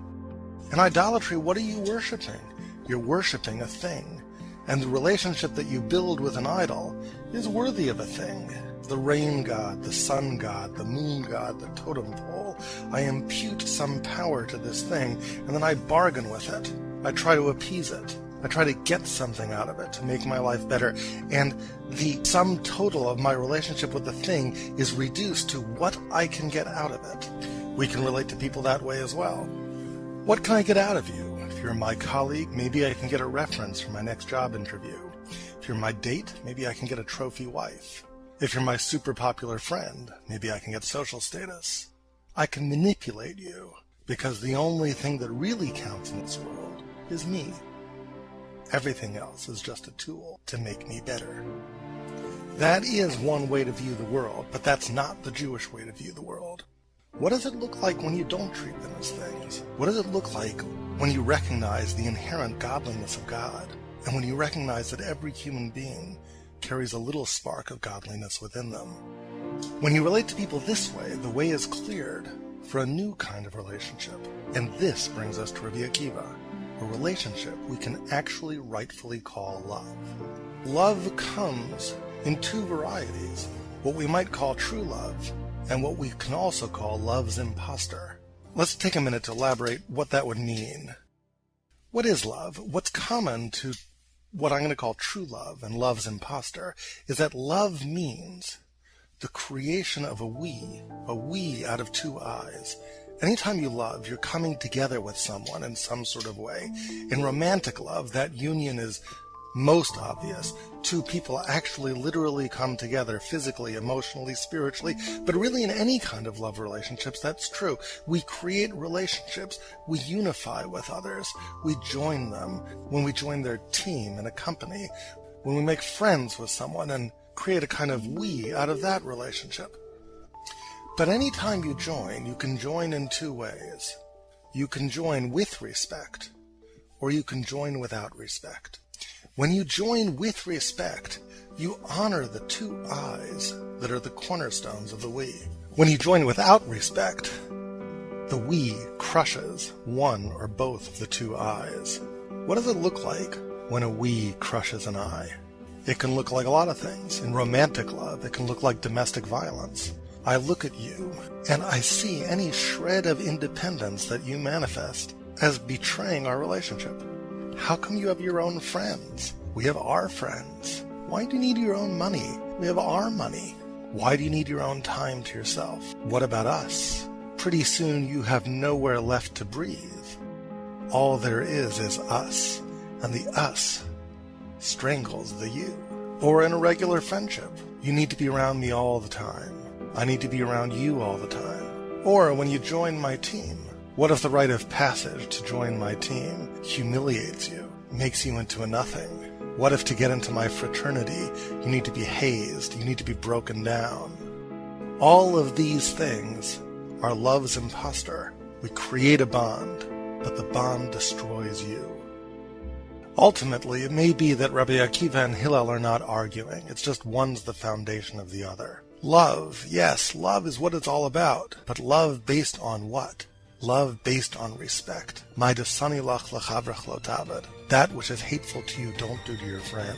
In idolatry, what are you worshiping? You're worshiping a thing. And the relationship that you build with an idol is worthy of a thing. The rain god, the sun god, the moon god, the totem pole. I impute some power to this thing, and then I bargain with it. I try to appease it. I try to get something out of it to make my life better. And the sum total of my relationship with the thing is reduced to what I can get out of it. We can relate to people that way as well. What can I get out of you? If you're my colleague, maybe I can get a reference for my next job interview. If you're my date, maybe I can get a trophy wife. If you're my super popular friend, maybe I can get social status. I can manipulate you, because the only thing that really counts in this world is me. Everything else is just a tool to make me better. That is one way to view the world, but that's not the Jewish way to view the world. What does it look like when you don't treat them as things? What does it look like when you recognize the inherent godliness of God, and when you recognize that every human being carries a little spark of godliness within them? When you relate to people this way, the way is cleared for a new kind of relationship. And this brings us to Rabbi Akiva, a relationship we can actually rightfully call love. Love comes in two varieties, what we might call true love, and what we can also call love's imposter. Let's take a minute to elaborate what that would mean. What is love? What's common to what I'm going to call true love and love's imposter is that love means the creation of a we out of two eyes. Anytime you love, you're coming together with someone in some sort of way. In romantic love, that union is most obvious. Two people actually literally come together physically, emotionally, spiritually, but really in any kind of love relationships, that's true. We create relationships, we unify with others, we join them when we join their team in a company, when we make friends with someone and create a kind of we out of that relationship. But anytime you can join in two ways. You can join with respect, or you can join without respect. When you join with respect, you honor the two eyes that are the cornerstones of the we. When you join without respect, the we crushes one or both of the two eyes. What does it look like when a we crushes an eye? It can look like a lot of things. In romantic love, it can look like domestic violence. I look at you, and I see any shred of independence that you manifest as betraying our relationship. How come you have your own friends? We have our friends. Why do you need your own money? We have our money. Why do you need your own time to yourself? What about us? Pretty soon you have nowhere left to breathe. All there is us, and the us strangles the you. Or in a regular friendship, you need to be around me all the time. I need to be around you all the time. Or when you join my team, what if the rite of passage to join my team humiliates you, makes you into a nothing? What if to get into my fraternity, you need to be hazed, you need to be broken down? All of these things are love's imposter. We create a bond, but the bond destroys you. Ultimately, it may be that Rabbi Akiva and Hillel are not arguing. It's just one's the foundation of the other. Love, yes, love is what it's all about. But love based on what? Love based on respect. That which is hateful to you, don't do to your friend.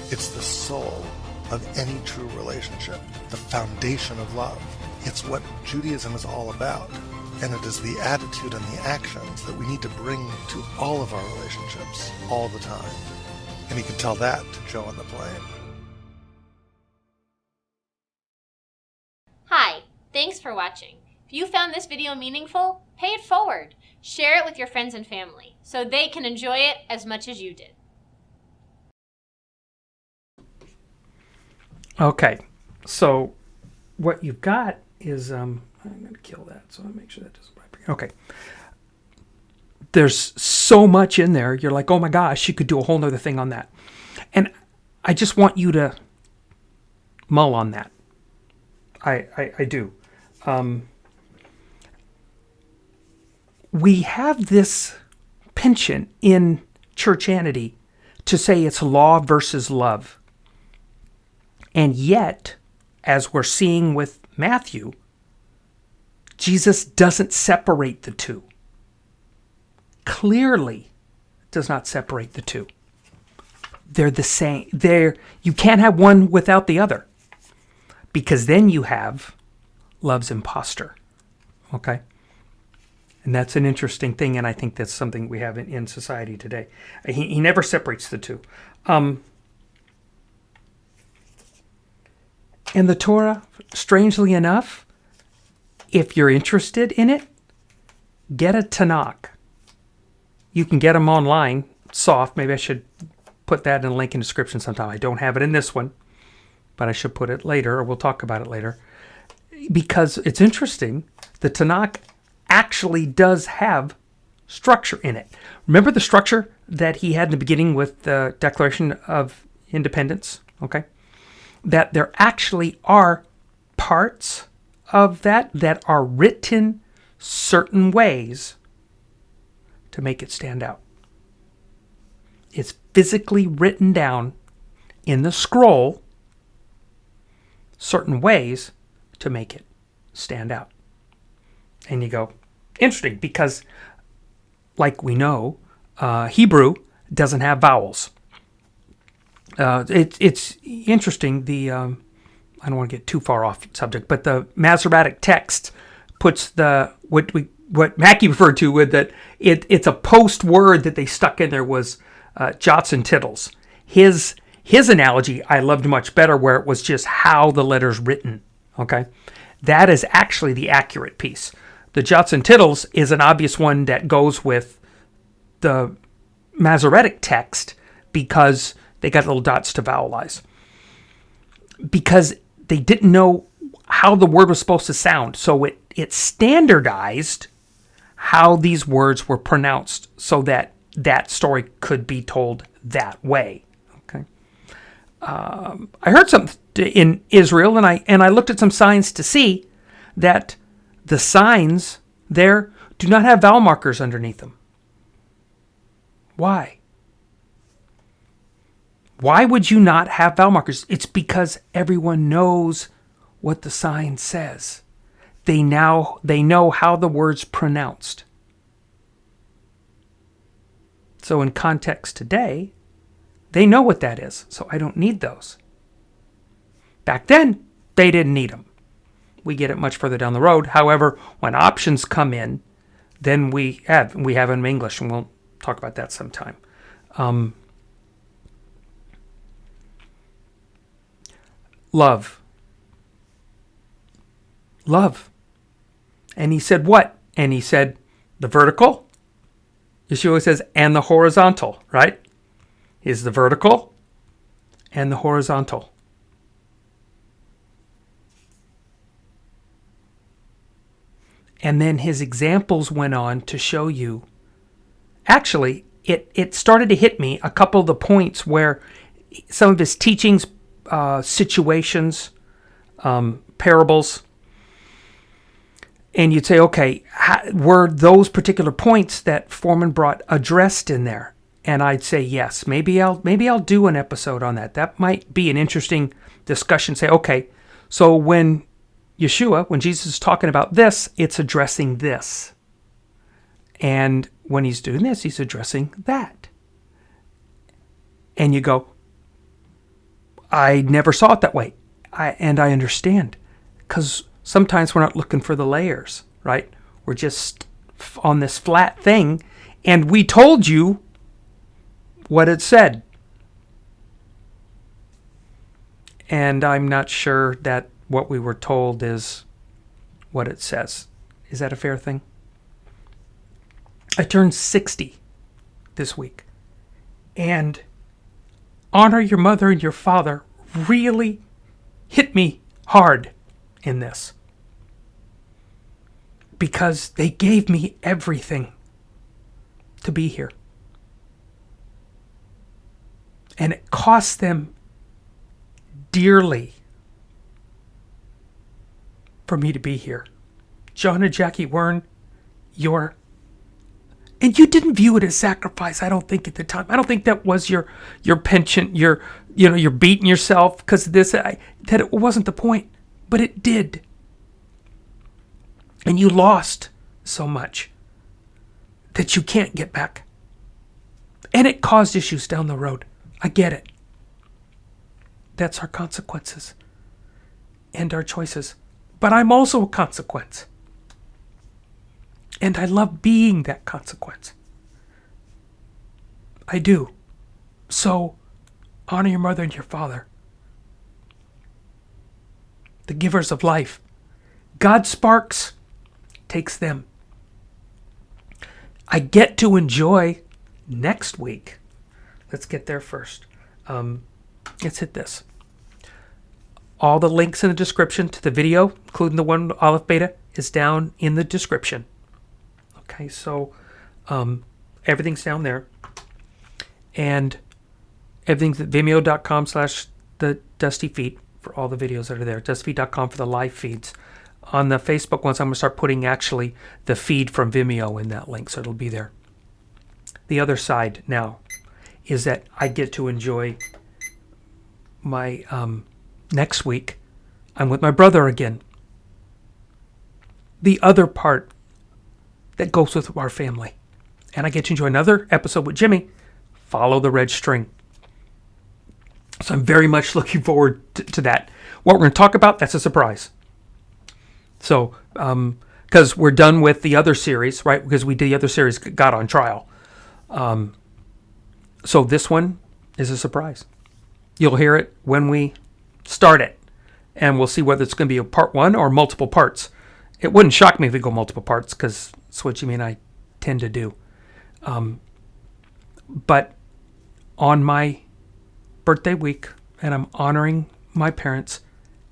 It's the soul of any true relationship, the foundation of love. It's what Judaism is all about. And it is the attitude and the actions that we need to bring to all of our relationships all the time. And you can tell that to Joe on the plane. Hi, thanks for watching. If you found this video meaningful, pay it forward. Share it with your friends and family so they can enjoy it as much as you did. Okay, so what you've got is, I'm going to kill that, so I'll make sure that doesn't vibrate. Okay. There's so much in there, you're like, oh my gosh, you could do a whole nother thing on that. And I just want you to mull on that. I do. We have this penchant in churchianity to say it's law versus love. And yet, as we're seeing with Matthew, Jesus doesn't separate the two. Clearly does not separate the two. They're the same. You can't have one without the other. Because then you have love's imposter. Okay? And that's an interesting thing, and I think that's something we have in society today. He never separates the two. And the Torah, strangely enough, if you're interested in it, get a Tanakh. You can get them online, soft. Maybe I should put that in a link in the description sometime. I don't have it in this one, but I should put it later, or we'll talk about it later. Because it's interesting, the Tanakh actually does have structure in it. Remember the structure that he had in the beginning with the Declaration of Independence? Okay. That there actually are parts of that are written certain ways to make it stand out. It's physically written down in the scroll certain ways to make it stand out. And you go, interesting, because like we know, Hebrew doesn't have vowels. It's interesting. I don't want to get too far off subject, but the Masoretic text puts what Mackie referred to with that it's a post word that they stuck in there was jots and tittles. His analogy I loved much better, where it was just how the letter's written. Okay, that is actually the accurate piece. The jots and tittles is an obvious one that goes with the Masoretic text because they got little dots to vowelize. Because they didn't know how the word was supposed to sound, so it standardized how these words were pronounced so that that story could be told that way. Okay. I heard something in Israel, and I looked at some signs to see that the signs there do not have vowel markers underneath them. Why? Why would you not have vowel markers? It's because everyone knows what the sign says. They know how the word's pronounced. So in context today, they know what that is. So I don't need those. Back then, they didn't need them. We get it much further down the road. However, when options come in, then we have them in English, and we'll talk about that sometime. Love. And he said what? And he said the vertical. Yeshua says, and the horizontal, right? Is the vertical and the horizontal. And then his examples went on to show you. Actually, it started to hit me a couple of the points where some of his teachings, situations, parables, and you'd say, okay, were those particular points that Fohrman brought addressed in there? And I'd say yes. Maybe I'll do an episode on that. That might be an interesting discussion. Say, okay, so when Jesus is talking about this, it's addressing this. And when he's doing this, he's addressing that. And you go, I never saw it that way. I understand. Because sometimes we're not looking for the layers, right? We're just on this flat thing, and we told you what it said. And I'm not sure that what we were told is what it says. Is that a fair thing? I turned 60 this week. And honor your mother and your father really hit me hard in this. Because they gave me everything to be here. And it cost them dearly for me to be here. John and Jackie Wern, and you didn't view it as sacrifice, I don't think, at the time. I don't think that was your penchant, you're beating yourself because of this. That it wasn't the point, but it did. And you lost so much that you can't get back. And it caused issues down the road. I get it. That's our consequences and our choices. But I'm also a consequence. And I love being that consequence. I do. So, honor your mother and your father. The givers of life. God sparks, takes them. I get to enjoy next week. Let's get there first. Let's hit this. All the links in the description to the video, including the one AlephBeta, is down in the description. Okay, so Everything's down there. And everything's at vimeo.com/TheDustyFeet for all the videos that are there. DustyFeet.com for the live feeds. On the Facebook ones, I'm going to start putting actually the feed from Vimeo in that link, so it'll be there. The other side now is that I get to enjoy my next week. I'm with my brother again. The other part that goes with our family. And I get to enjoy another episode with Jimmy, Follow the Red String. So I'm very much looking forward to that. What we're going to talk about, that's a surprise. So, because we're done with the other series, right? Because the other series got on trial. So this one is a surprise. You'll hear it when we start it. And we'll see whether it's going to be a part one or multiple parts. It wouldn't shock me if we go multiple parts, because that's what Jimmy and I tend to do. But on my birthday week, and I'm honoring my parents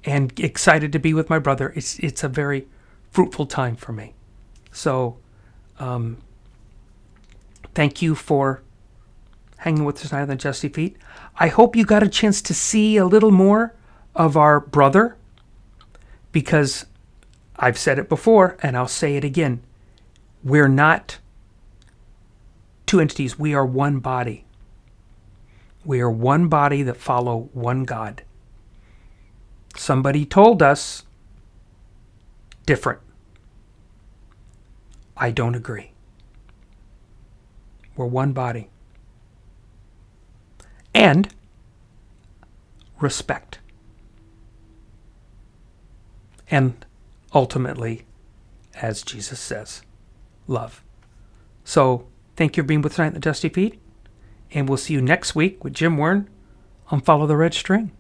and excited to be with my brother, it's a very fruitful time for me. So thank you for hanging with us tonight on the Dusty Feet. I hope you got a chance to see a little more of our brother, because I've said it before and I'll say it again. We're not two entities. We are one body. We are one body that follow one God. Somebody told us different. I don't agree. We're one body. And respect. And ultimately, as Jesus says, love. So thank you for being with us tonight at the Dusty Feet. And we'll see you next week with Jim Wern on Follow the Red String.